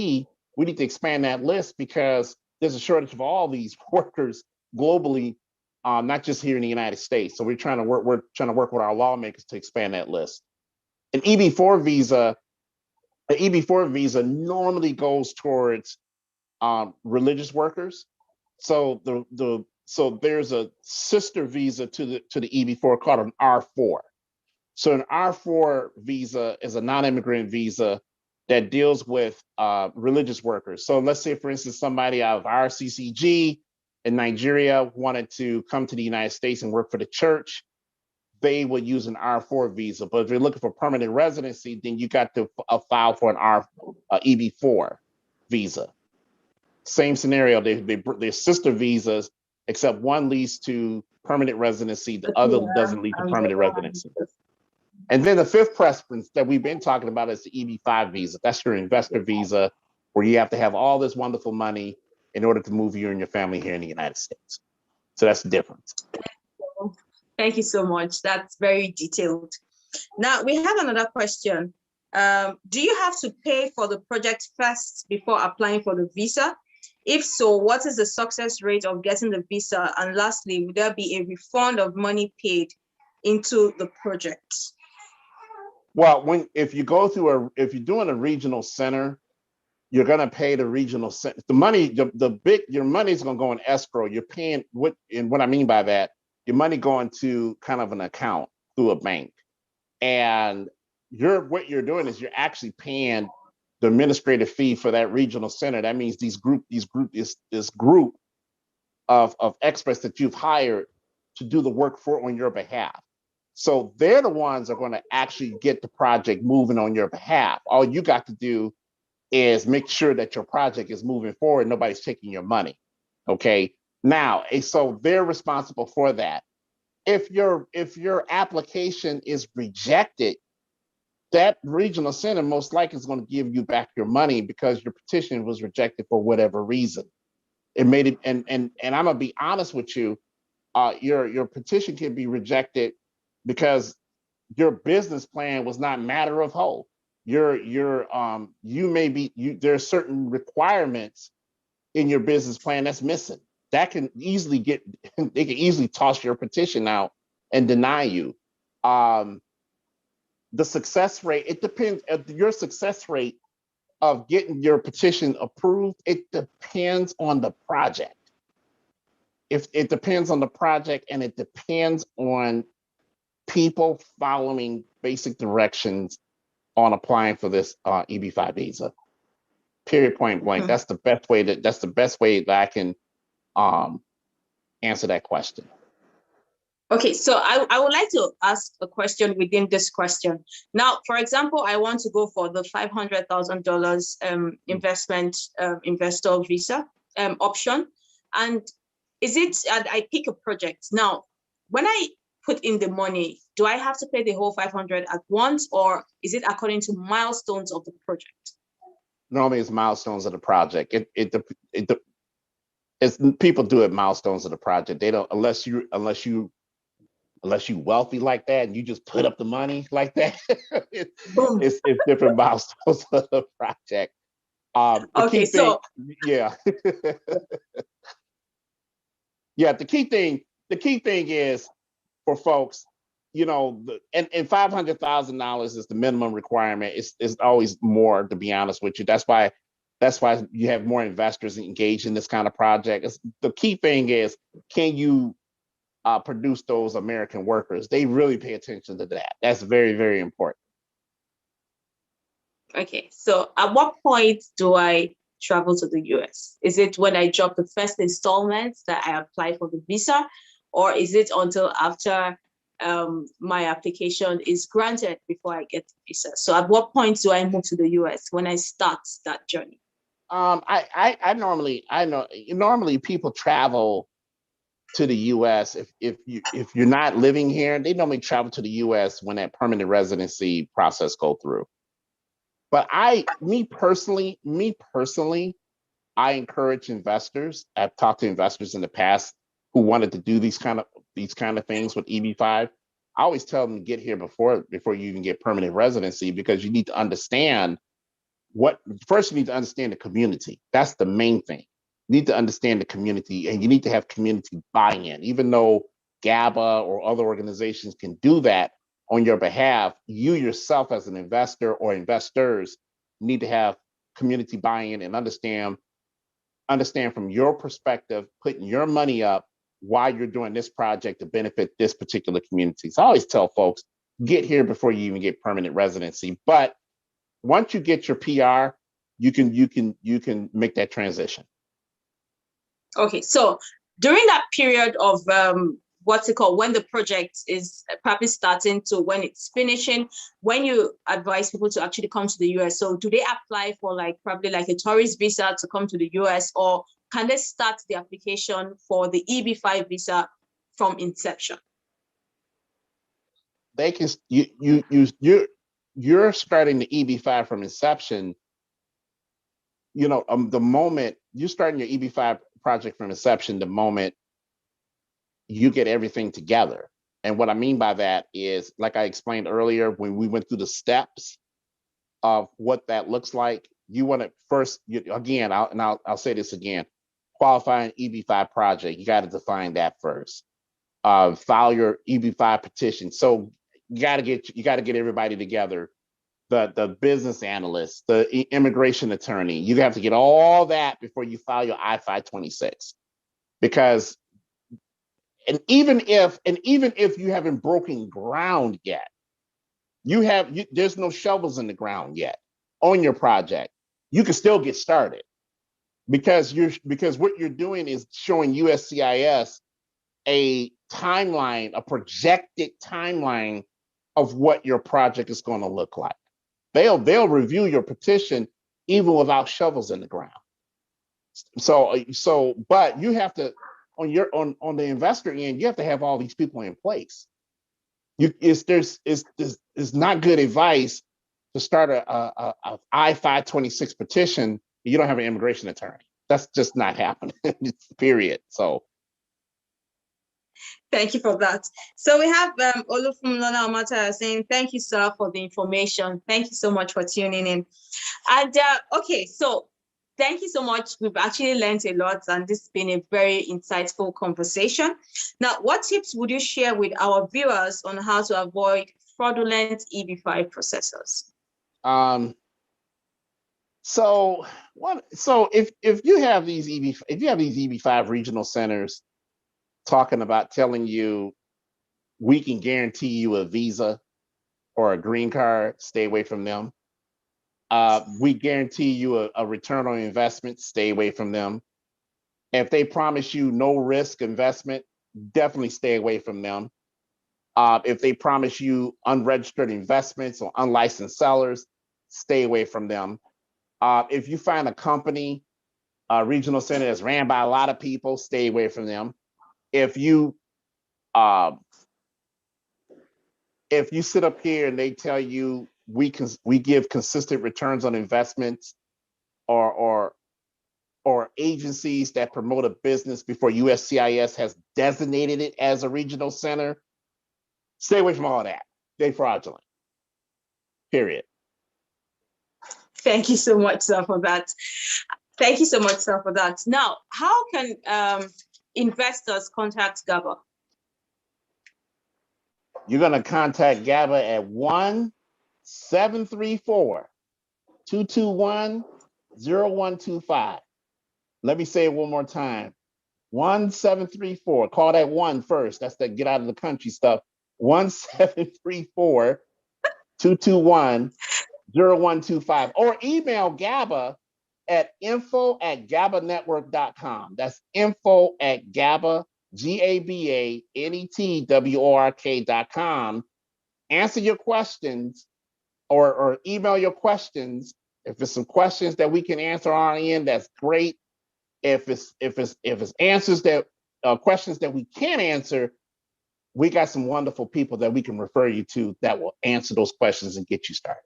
We need to expand that list because there's a shortage of all these workers globally, not just here in the United States. So we're trying to work with our lawmakers to expand that list. An EB4 visa The EB4 visa normally goes towards religious workers. So so there's a sister visa to the EB4 called an R4. So an R4 visa is a non-immigrant visa that deals with religious workers. So let's say, for instance, somebody out of RCCG in Nigeria wanted to come to the United States and work for the church, they would use an R4 visa. But if you're looking for permanent residency, then you got to file for an EB4 visa. Same scenario, they're sister visas, except one leads to permanent residency, the other doesn't lead to permanent residency. And then the fifth preference that we've been talking about is the EB5 visa. That's your investor visa, where you have to have all this wonderful money in order to move you and your family here in the United States. So that's the difference.
Thank you so much. That's very detailed. Now we have another question. Do you have to pay for the project first before applying for the visa? If so, what is the success rate of getting the visa? And lastly, would there be a refund of money paid into the project?
Well, if you go through if you're doing a regional center, you're going to pay the regional center. The money, your money is going to go in escrow. You're paying and what I mean by that, your money going to kind of an account through a bank, and what you're doing is you're actually paying the administrative fee for that regional center. That means this group of experts that you've hired to do the work on your behalf. So they're the ones that are going to actually get the project moving on your behalf. All you got to do is make sure that your project is moving forward. Nobody's taking your money. Okay. Now, so they're responsible for that. If your application is rejected, that regional center most likely is going to give you back your money because your petition was rejected for whatever reason. It made it, and I'm gonna be honest with you, your petition can be rejected because your business plan was not matter of whole. There are certain requirements in your business plan that's missing. That can easily they can easily toss your petition out and deny you. The success rate, it depends. Your success rate of getting your petition approved, it depends on the project. If it depends on the project, and it depends on people following basic directions on applying for this EB5 visa. Period, point blank. That's the best way that I can answer that question.
Okay, so I would like to ask a question within this question. Now, for example, I want to go for the $500,000 investment investor visa option. And I pick a project. Now, when I put in the money, do I have to pay the whole 500 at once, or is it according to milestones of the project?
Normally it's milestones of the project. It's people do it milestones of the project. They don't, unless you wealthy like that and you just put up the money like that. it's different milestones of the project.
Okay, so
yeah. Yeah, the key thing is for folks, and $500,000 is the minimum requirement. It's always more, to be honest with you. That's why you have more investors engaged in this kind of project. The key thing is, can you produce those American workers? They really pay attention to that. That's very, very important.
Okay, so at what point do I travel to the US? Is it when I drop the first installment that I apply for the visa, or is it until after my application is granted before I get the visa? So at what point do I move to the US when I start that journey?
Normally people travel to the US if you're not living here. They normally travel to the US when that permanent residency process go through. But me personally, I encourage investors. I've talked to investors in the past who wanted to do these kind of things with EB5. I always tell them to get here before you even get permanent residency, because you need to understand first you need to understand the community. That's the main thing. You need to understand the community, and you need to have community buy-in. Even though GABA or other organizations can do that on your behalf, you yourself as an investor or investors need to have community buy-in and understand from your perspective, putting your money up why you're doing this project to benefit this particular community. So I always tell folks, get here before you even get permanent residency. But once you get your PR, you can make that transition.
Okay, so during that period of what's it called, when the project is probably starting to when it's finishing, when you advise people to actually come to the US, so do they apply for probably a tourist visa to come to the US, or can they start the application for the EB5 visa from inception?
They can. You're starting the EB5 from inception. The moment you're starting your EB5 project from inception, the moment you get everything together. And what I mean by that is, like I explained earlier, when we went through the steps of what that looks like, you want to first, again, I'll say this again, qualify an EB5 project, you got to define that first. File your EB5 petition. So you got to get everybody together, the business analyst, the immigration attorney. You have to get all that before you file your I-526, because even if you haven't broken ground yet, there's no shovels in the ground yet on your project, you can still get started, because what you're doing is showing USCIS a timeline, a projected timeline of what your project is going to look like. They'll review your petition even without shovels in the ground. But you have to, on the investor end, you have to have all these people in place. It's not good advice to start a I-526 petition. You don't have an immigration attorney. That's just not happening. Period. So.
Thank you for that. So we have Olufumilona Omata saying, thank you, sir, for the information. Thank you so much for tuning in. And okay, so thank you so much. We've actually learned a lot, and this has been a very insightful conversation. Now, what tips would you share with our viewers on how to avoid fraudulent EB5 processors?
So if you have these EB5 regional centers telling you, we can guarantee you a visa or a green card, stay away from them. We guarantee you a return on investment, stay away from them. If they promise you no risk investment, definitely stay away from them. If they promise you unregistered investments or unlicensed sellers, stay away from them. If you find a company, a regional center that's ran by a lot of people, stay away from them. If you sit up here and they tell you we give consistent returns on investments, or agencies that promote a business before USCIS has designated it as a regional center, stay away from all that. They're fraudulent. Period.
Thank you so much, sir, for that. Thank you so much, sir, for that. Now, how can investors contact GABA?
You're going to contact GABA at 1-734-221-0125. Let me say it one more time. 1-734. Call that one first. That's the get out of the country stuff. 1-734-221-0125. Or email GABA at info@gabanetwork.com. That's info@GABA, GABANETWORK.com. Answer your questions, or email your questions. If there's some questions that we can answer on our end, that's great. If it's answers that questions that we can't answer, we got some wonderful people that we can refer you to that will answer those questions and get you started.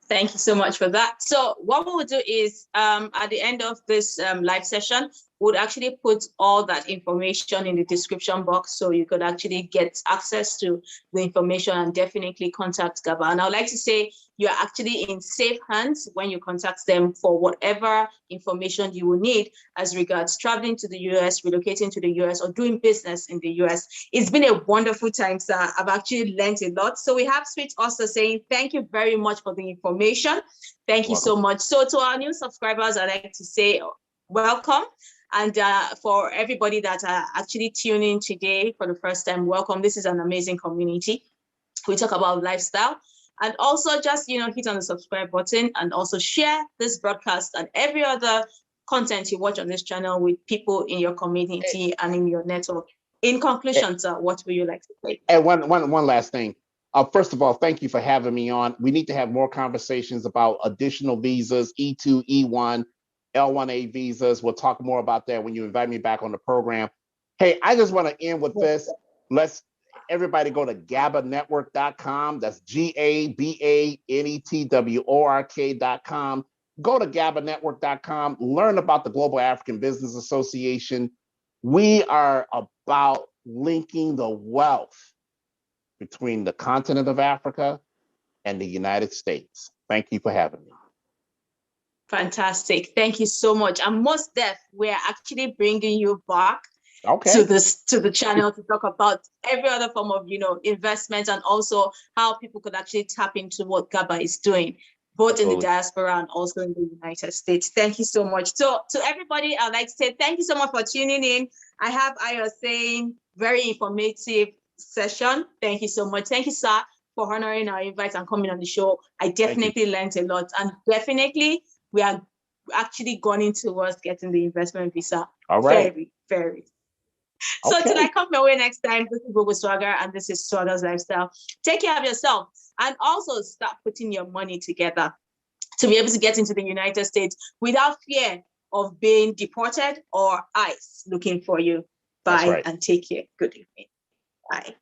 Thank you so much for that. So what we will do is at the end of this live session, we'll actually put all that information in the description box, so you could actually get access to the information and definitely contact GABA. And I would like to say you're actually in safe hands when you contact them for whatever information you will need as regards traveling to the US, relocating to the US, or doing business in the US. It's been a wonderful time, sir. I've actually learned a lot. So we have Sweet also saying, thank you very much for the information. Thank you so much. So to our new subscribers, I'd like to say welcome. And for everybody that are actually tuning today for the first time, welcome. This is an amazing community. We talk about lifestyle. And also just, hit on the subscribe button and also share this broadcast and every other content you watch on this channel with people in your community and in your network. In conclusion, sir, what would you like to say?
And one last thing. First of all, thank you for having me on. We need to have more conversations about additional visas, E2, E1, L1A visas. We'll talk more about that when you invite me back on the program. Hey, I just want to end with this. Let's everybody go to GABAnetwork.com. That's GABANETWORK.com. Go to GABAnetwork.com. Learn about the Global African Business Association. We are about linking the wealth between the continent of Africa and the United States. Thank you for having me.
Fantastic. Thank you so much. And most deaf, we're actually bringing you back to the channel to talk about every other form of, investment, and also how people could actually tap into what GABA is doing, both in the diaspora and also in the United States. Thank you so much. So to everybody, I'd like to say thank you so much for tuning in. I have Ayo saying very informative session. Thank you so much. Thank you, sir, for honoring our invite and coming on the show. I definitely learned a lot, and definitely we are actually going towards getting the investment visa.
All right.
Very, very. So till I come your way next time, this is Gbogbo Swagger, and this is Swagger's Lifestyle. Take care of yourself, and also start putting your money together to be able to get into the United States without fear of being deported or ICE looking for you. Bye, and take care. Good evening. Bye.